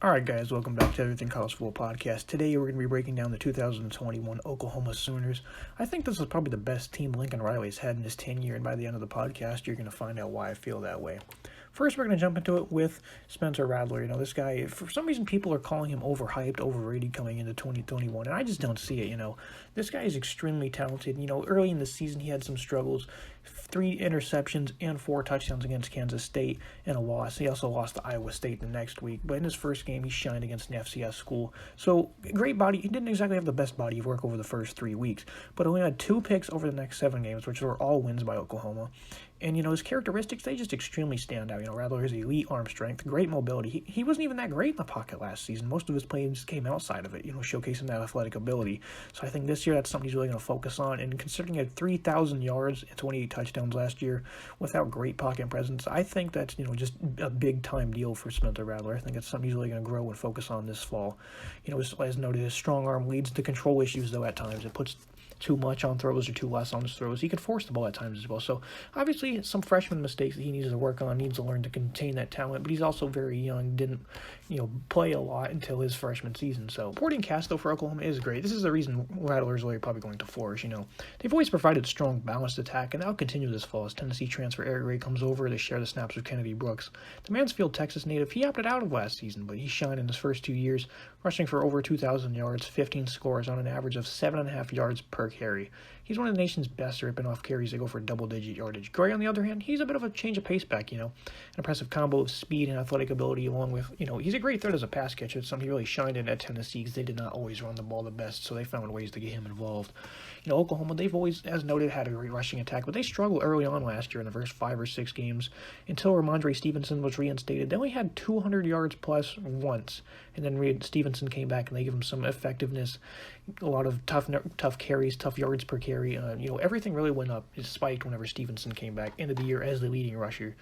Alright guys, welcome back to Everything College Football Podcast. Today we're going to be breaking down the 2021 Oklahoma Sooners. I think this is probably the best team Lincoln Riley's had in his tenure, and by the end of the podcast you're going to find out why I feel that way. First, we're going to jump into it with Spencer Rattler. This guy, for some reason, people are calling him overhyped, overrated coming into 2021, and I just don't see it, This guy is extremely talented. Early in the season, he had some struggles. 3 interceptions and 4 touchdowns against Kansas State and a loss. He also lost to Iowa State the next week, but in his first game, he shined against an FCS school. So, great body. He didn't exactly have the best body of work over the first 3 weeks, but only had 2 picks over the next 7 games, which were all wins by Oklahoma. And, his characteristics, they just extremely stand out. Rattler has elite arm strength, great mobility. He wasn't even that great in the pocket last season. Most of his plays came outside of it, showcasing that athletic ability. So I think this year that's something he's really going to focus on. And considering he had 3,000 yards and 28 touchdowns last year without great pocket presence, I think that's, just a big-time deal for Spencer Rattler. I think it's something he's really going to grow and focus on this fall. As noted, his strong arm leads to control issues, though, at times. It puts too much on throws or too less on his throws. He could force the ball at times as well. So obviously some freshman mistakes that he needs to work on, needs to learn to contain that talent, but he's also very young, didn't play a lot until his freshman season. So supporting cast though for Oklahoma is great. This is the reason Rattler is really probably going to flourish. They've always provided strong balanced attack, and that'll continue this fall as Tennessee transfer Eric Ray comes over. They share the snaps with Kennedy Brooks. The Mansfield, Texas native, he opted out of last season, but he shined in his first 2 years, rushing for over 2,000 yards, 15 scores on an average of 7.5 yards per carry. He's one of the nation's best ripping off carries that go for double-digit yardage. Gray, on the other hand, he's a bit of a change of pace back, an impressive combo of speed and athletic ability along with, he's a great threat as a pass catcher. It's something he really shined in at Tennessee because they did not always run the ball the best, so they found ways to get him involved. Oklahoma, they've always, as noted, had a great rushing attack, but they struggled early on last year in the first 5 or 6 games until Ramondre Stevenson was reinstated. They only had 200 yards plus once, and then Stevenson came back and they gave him some effectiveness, a lot of tough carries, tough yards per carry. Everything really went up. It spiked whenever Stevenson came back into the year as the leading rusher.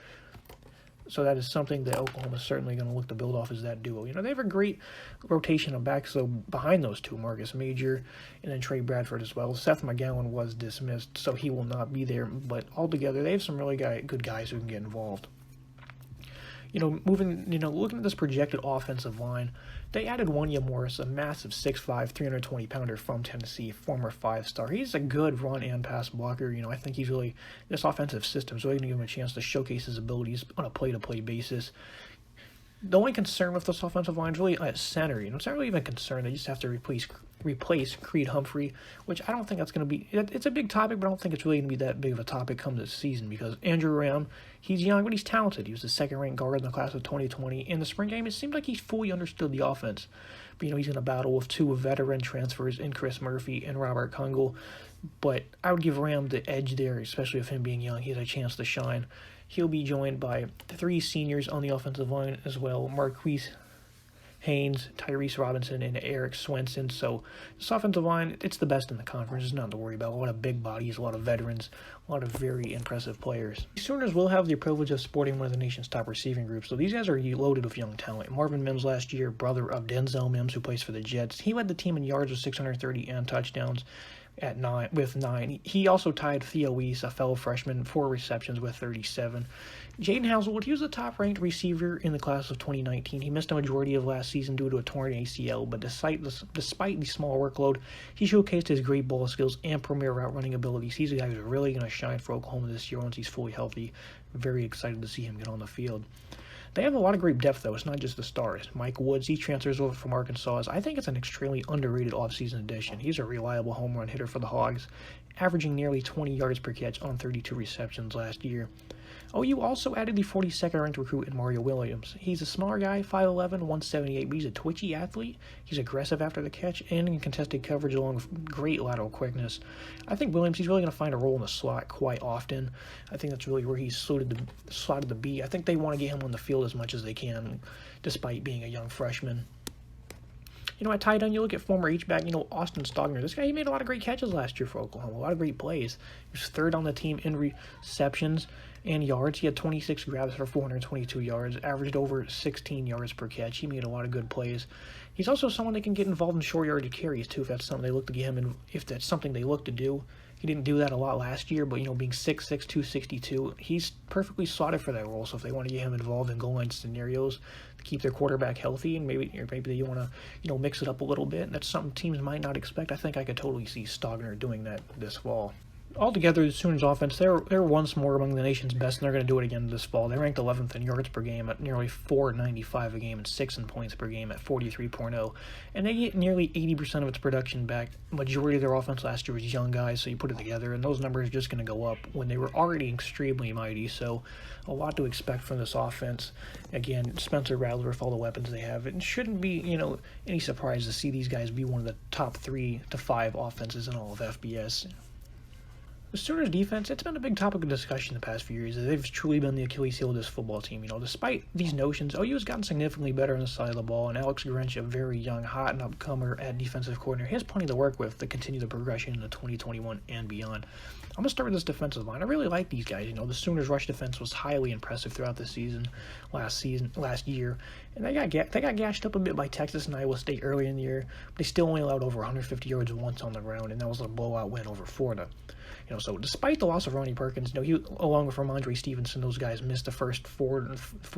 So that is something that Oklahoma's certainly going to look to build off as that duo. They have a great rotation of backs, so behind those two, Marcus Major and then Trey Bradford as well. Seth McGowan was dismissed, so he will not be there. But altogether, they have some really good guys who can get involved. Looking at this projected offensive line, they added Wanya Morris, a massive 6'5", 320-pounder from Tennessee, former 5-star. He's a good run and pass blocker. I think he's really, this offensive system is really going to give him a chance to showcase his abilities on a play-to-play basis. The only concern with this offensive line is really at center. It's not really even a concern. They just have to replace Creed Humphrey, which I don't think that's going to be... It's a big topic, but I don't think it's really going to be that big of a topic come this season because Andrew Ram, he's young, but he's talented. He was the second-ranked guard in the class of 2020. In the spring game, it seemed like he fully understood the offense. But, he's in a battle with 2 veteran transfers in Chris Murphy and Robert Kungle. But I would give Ram the edge there, especially with him being young. He has a chance to shine. He'll be joined by 3 seniors on the offensive line as well, Marquise Haynes, Tyrese Robinson, and Eric Swenson. So this offensive line, it's the best in the conference. It's nothing to worry about. A lot of big bodies, a lot of veterans, a lot of very impressive players. The Sooners will have the privilege of sporting one of the nation's top receiving groups. So these guys are loaded with young talent. Marvin Mims last year, brother of Denzel Mims, who plays for the Jets. He led the team in yards with 630 and touchdowns with 9. He also tied Theo Weiss, a fellow freshman, 4 receptions with 37. Jaden Hazelwood, he was the top-ranked receiver in the class of 2019. He missed the majority of last season due to a torn ACL, but despite the small workload, he showcased his great ball skills and premier route running abilities. He's a guy who's really going to shine for Oklahoma this year once he's fully healthy. Very excited to see him get on the field. They have a lot of great depth, though. It's not just the stars. Mike Woods, he transfers over from Arkansas. I think it's an extremely underrated offseason addition. He's a reliable home run hitter for the Hogs, averaging nearly 20 yards per catch on 32 receptions last year. OU also added the 42nd ranked recruit in Mario Williams. He's a smaller guy, 5'11", 178, but he's a twitchy athlete. He's aggressive after the catch and in contested coverage along with great lateral quickness. I think Williams, he's really going to find a role in the slot quite often. I think that's really where he's slotted to be. I think they want to get him on the field as much as they can, despite being a young freshman. At tight end, you look at former H-back, Austin Stogner. This guy, he made a lot of great catches last year for Oklahoma, a lot of great plays. He was 3rd on the team in receptions and yards. He had 26 grabs for 422 yards, averaged over 16 yards per catch. He made a lot of good plays. He's also someone that can get involved in short yardage carries, too, if that's something they look to get him in, if that's something they look to do. He didn't do that a lot last year, but, being 6'6", 262, he's perfectly slotted for that role. So if they want to get him involved in goal line scenarios to keep their quarterback healthy, and maybe they want to, mix it up a little bit, that's something teams might not expect. I think I could totally see Stogner doing that this fall. Altogether, the Sooners' offense, they're once more among the nation's best, and they're going to do it again this fall. They ranked 11th in yards per game at nearly 495 a game and 6th in points per game at 43.0. And they get nearly 80% of its production back. Majority of their offense last year was young guys, so you put it together, and those numbers are just going to go up when they were already extremely mighty. So a lot to expect from this offense. Again, Spencer Rattler with all the weapons they have. It shouldn't be, any surprise to see these guys be one of the top 3 to 5 offenses in all of FBS. The Sooners' defense, it's been a big topic of discussion the past few years. They've truly been the Achilles heel of this football team. Despite these notions, OU has gotten significantly better on the side of the ball, and Alex Grinch, a very young, hot, and upcomer at defensive coordinator, he has plenty to work with to continue the progression into 2021 and beyond. I'm going to start with this defensive line. I really like these guys. The Sooners' rush defense was highly impressive throughout the last year, and they got gashed up a bit by Texas and Iowa State early in the year, but they still only allowed over 150 yards once on the ground, and that was a blowout win over Florida. So despite the loss of Ronnie Perkins, he, along with Ramondre Stevenson, those guys missed the first 4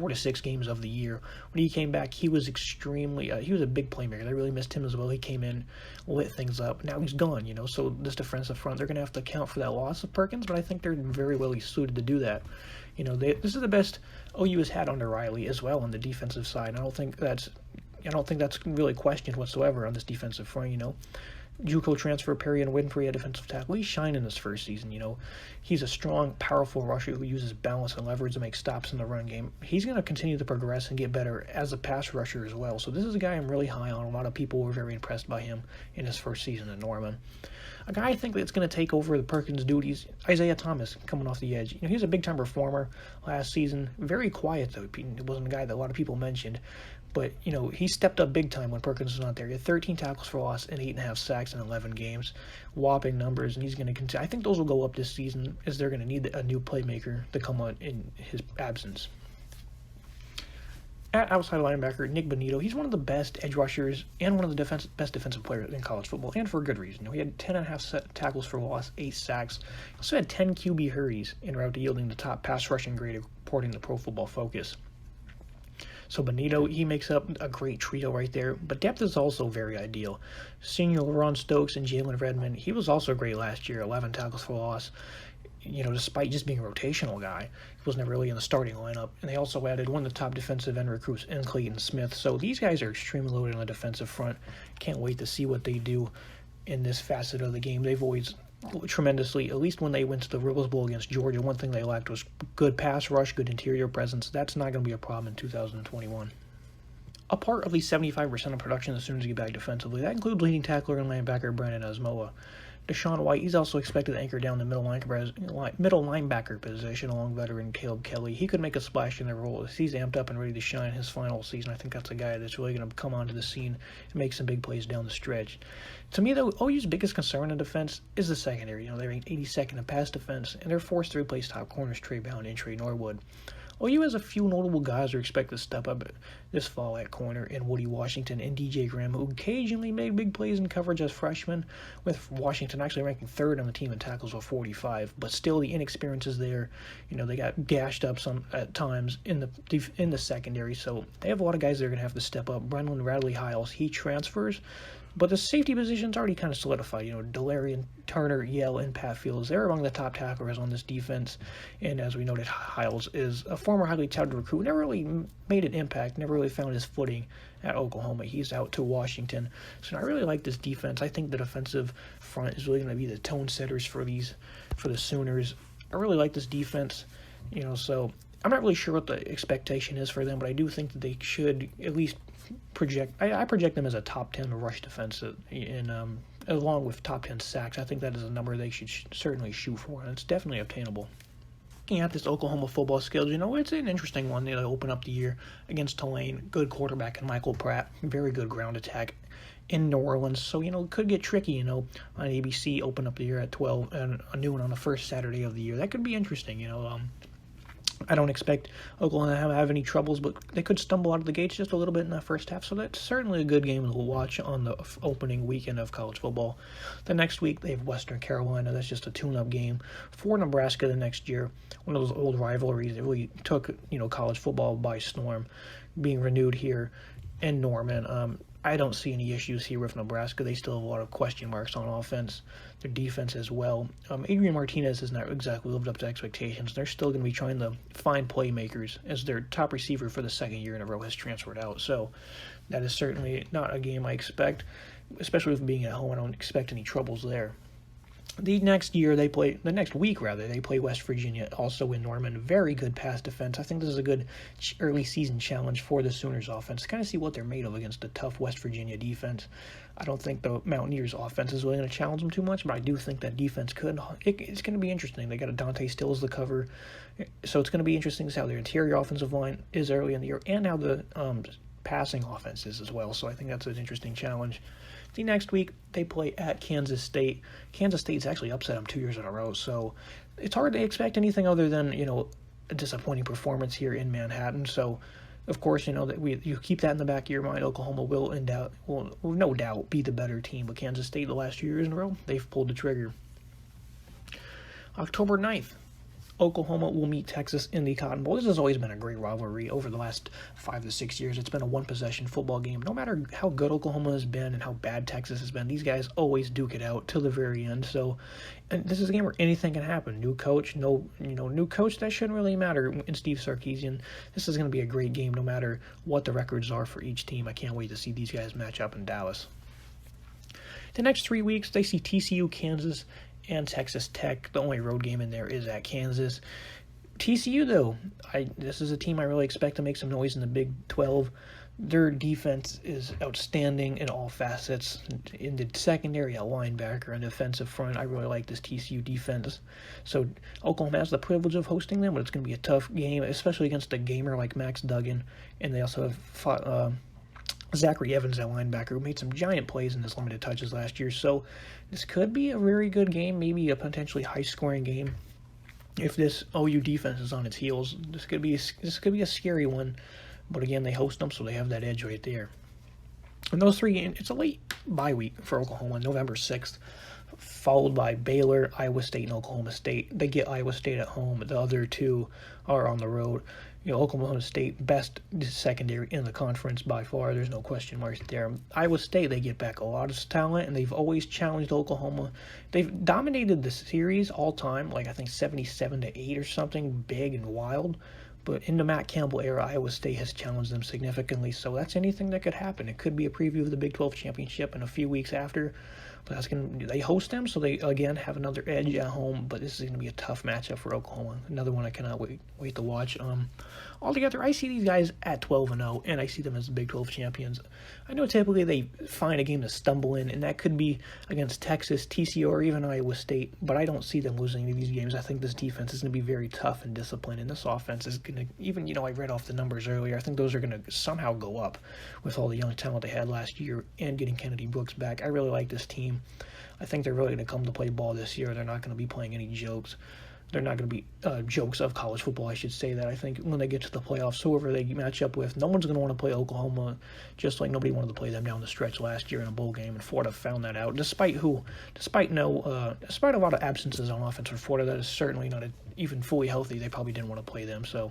to 6 games of the year. When he came back, he was extremely, he was a big playmaker. They really missed him as well. He came in, lit things up. Now he's gone, so this defensive front, they're going to have to account for that loss of Perkins, but I think they're very well suited to do that. This is the best OU has had under Riley as well on the defensive side. I don't think that's really questioned whatsoever on this defensive front, JUCO transfer Perry and Winfrey at defensive tackle. He's shining this first season. He's a strong, powerful rusher who uses balance and leverage to make stops in the run game. He's going to continue to progress and get better as a pass rusher as well. So this is a guy I'm really high on. A lot of people were very impressed by him in his first season at Norman. A guy I think that's going to take over the Perkins duties, Isaiah Thomas, coming off the edge. He was a big-time performer last season. Very quiet, though. It wasn't a guy that a lot of people mentioned. But, he stepped up big time when Perkins was not there. He had 13 tackles for loss and 8.5 sacks in 11 games. Whopping numbers, and he's going to continue. I think those will go up this season as they're going to need a new playmaker to come on in his absence. At outside linebacker, Nick Bonito, he's one of the best edge rushers and one of the best defensive players in college football, and for a good reason. He had 10.5 tackles for loss, 8 sacks. He also had 10 QB hurries en route to yielding the top pass rushing grade according to Pro Football Focus. So Bonito, he makes up a great trio right there, but depth is also very ideal. Senior LaRon Stokes and Jalen Redmond, he was also great last year, 11 tackles for loss. Despite just being a rotational guy, he was never really in the starting lineup. And they also added one of the top defensive end recruits in Clayton Smith. So these guys are extremely loaded on the defensive front. Can't wait to see what they do in this facet of the game. They've always tremendously, at least when they went to the Rose Bowl against Georgia, one thing they lacked was good pass rush, good interior presence. That's not going to be a problem in 2021. A part of the 75% of production as soon as you get back defensively, that includes leading tackler and linebacker Brandon Asmoa. Deshaun White, he's also expected to anchor down the middle linebacker position along veteran Caleb Kelly. He could make a splash in their role as he's amped up and ready to shine his final season. I think that's a guy that's really going to come onto the scene and make some big plays down the stretch. To me, though, OU's biggest concern in defense is the secondary. They ranked 82nd in pass defense, and they're forced to replace top corners Trey Bound and Trey Norwood. OU has a few notable guys who are expected to step up this fall at corner in Woody Washington and DJ Graham, who occasionally made big plays in coverage as freshmen, with Washington actually ranking 3rd on the team in tackles with 45. But still, the inexperience is there. They got gashed up some at times in the secondary, so they have a lot of guys that are going to have to step up. Brendan Radley-Hiles, he transfers, but the safety position's already kind of solidified. Delarian, Turner, Yell, and Pat Fields, they're among the top tacklers on this defense. And as we noted, Hiles is a former highly touted recruit, never really made an impact, never really found his footing at Oklahoma. He's out to Washington. So I really like this defense. I think the defensive front is really going to be the tone setters for the Sooners. I really like this defense, so I'm not really sure what the expectation is for them, but I do think that they should at least I project them as a top 10 rush defense along with top 10 sacks. I think that is a number they should certainly shoot for, and it's definitely obtainable. Looking at this Oklahoma football schedule, it's an interesting one. They open up the year against Tulane, good quarterback and Michael Pratt, very good ground attack in New Orleans. So, it could get tricky, on ABC, open up the year at 12 and noon on the first Saturday of the year. That could be interesting, I don't expect Oklahoma to have any troubles, but they could stumble out of the gates just a little bit in that first half. So that's certainly a good game to watch on the opening weekend of college football. The next week, they have Western Carolina. That's just a tune-up game for Nebraska the next year. One of those old rivalries that really took, college football by storm, being renewed here in Norman. I don't see any issues here with Nebraska. They still have a lot of question marks on offense, their defense as well. Adrian Martinez has not exactly lived up to expectations. They're still going to be trying to find playmakers, as their top receiver for the second year in a row has transferred out. So that is certainly not a game I expect, especially with being at home. I don't expect any troubles there. The next week, they play West Virginia, also in Norman. Very good pass defense. I think this is a good early season challenge for the Sooners offense. Kind of see what they're made of against a tough West Virginia defense. I don't think the Mountaineers offense is really going to challenge them too much, but I do think that defense could. It's going to be interesting. They got a Dante Stills to cover, so it's going to be interesting to see how their interior offensive line is early in the year and how the passing offense is as well. So I think that's an interesting challenge. The next week, they play at Kansas State. Kansas State's actually upset them 2 years in a row, so it's hard to expect anything other than, a disappointing performance here in Manhattan. So, of course, that you keep that in the back of your mind. Oklahoma will no doubt be the better team, but Kansas State the last 2 years in a row, they've pulled the trigger. October 9th. Oklahoma will meet Texas in the Cotton Bowl. This has always been a great rivalry over the last 5 to 6 years. It's been a one-possession football game. No matter how good Oklahoma has been and how bad Texas has been, these guys always duke it out till the very end. So, and this is a game where anything can happen. New coach, new coach, that shouldn't really matter in Steve Sarkisian. This is going to be a great game no matter what the records are for each team. I can't wait to see these guys match up in Dallas. The next 3 weeks, they see TCU, Kansas, and Texas Tech. The only road game in there is at Kansas. TCU, though, this is a team I really expect to make some noise in the Big 12. Their defense is outstanding in all facets. In the secondary, a linebacker, and defensive front, I really like this TCU defense. So Oklahoma has the privilege of hosting them, but it's going to be a tough game, especially against a gamer like Max Duggan. And they also have Zachary Evans at linebacker, who made some giant plays in his limited touches last year. So this could be a very good game, maybe a potentially high-scoring game. If this OU defense is on its heels, this could be a scary one. But again, they host them, so they have that edge right there. And those three games, it's a late bye week for Oklahoma, November 6th, followed by Baylor, Iowa State, and Oklahoma State. They get Iowa State at home. The other two are on the road. Oklahoma State, best secondary in the conference by far. There's no question marks there. Iowa State, they get back a lot of talent, and they've always challenged Oklahoma. They've dominated the series all time, like I think 77-8 or something, big and wild. But in the Matt Campbell era, Iowa State has challenged them significantly, so that's anything that could happen. It could be a preview of the Big 12 championship in a few weeks after. But they host them, so they, again, have another edge at home. But this is going to be a tough matchup for Oklahoma. Another one I cannot wait to watch. Altogether, I see these guys at 12-0, and I see them as the Big 12 champions. I know typically they find a game to stumble in, and that could be against Texas, TCU, or even Iowa State. But I don't see them losing any of these games. I think this defense is going to be very tough and disciplined, and this offense is going to, even, I read off the numbers earlier, I think those are going to somehow go up with all the young talent they had last year and getting Kennedy Brooks back. I really like this team. I think they're really going to come to play ball this year. They're not going to be playing any jokes. They're not going to be jokes of college football, I should say that. I think when they get to the playoffs, whoever they match up with, no one's going to want to play Oklahoma, just like nobody wanted to play them down the stretch last year in a bowl game, and Florida found that out. Despite a lot of absences on offense for Florida, that is certainly not even fully healthy. They probably didn't want to play them. So,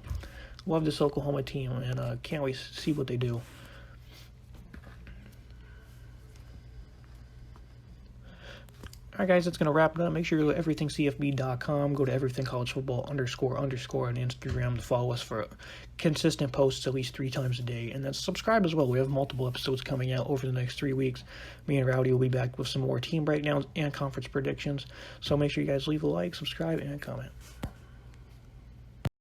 love this Oklahoma team, and can't wait to see what they do. All right, guys, that's going to wrap it up. Make sure you go to everythingcfb.com. Go to everythingcollegefootball _ on Instagram to follow us for consistent posts at least 3 times a day. And then subscribe as well. We have multiple episodes coming out over the next 3 weeks. Me and Rowdy will be back with some more team breakdowns and conference predictions. So make sure you guys leave a like, subscribe, and comment.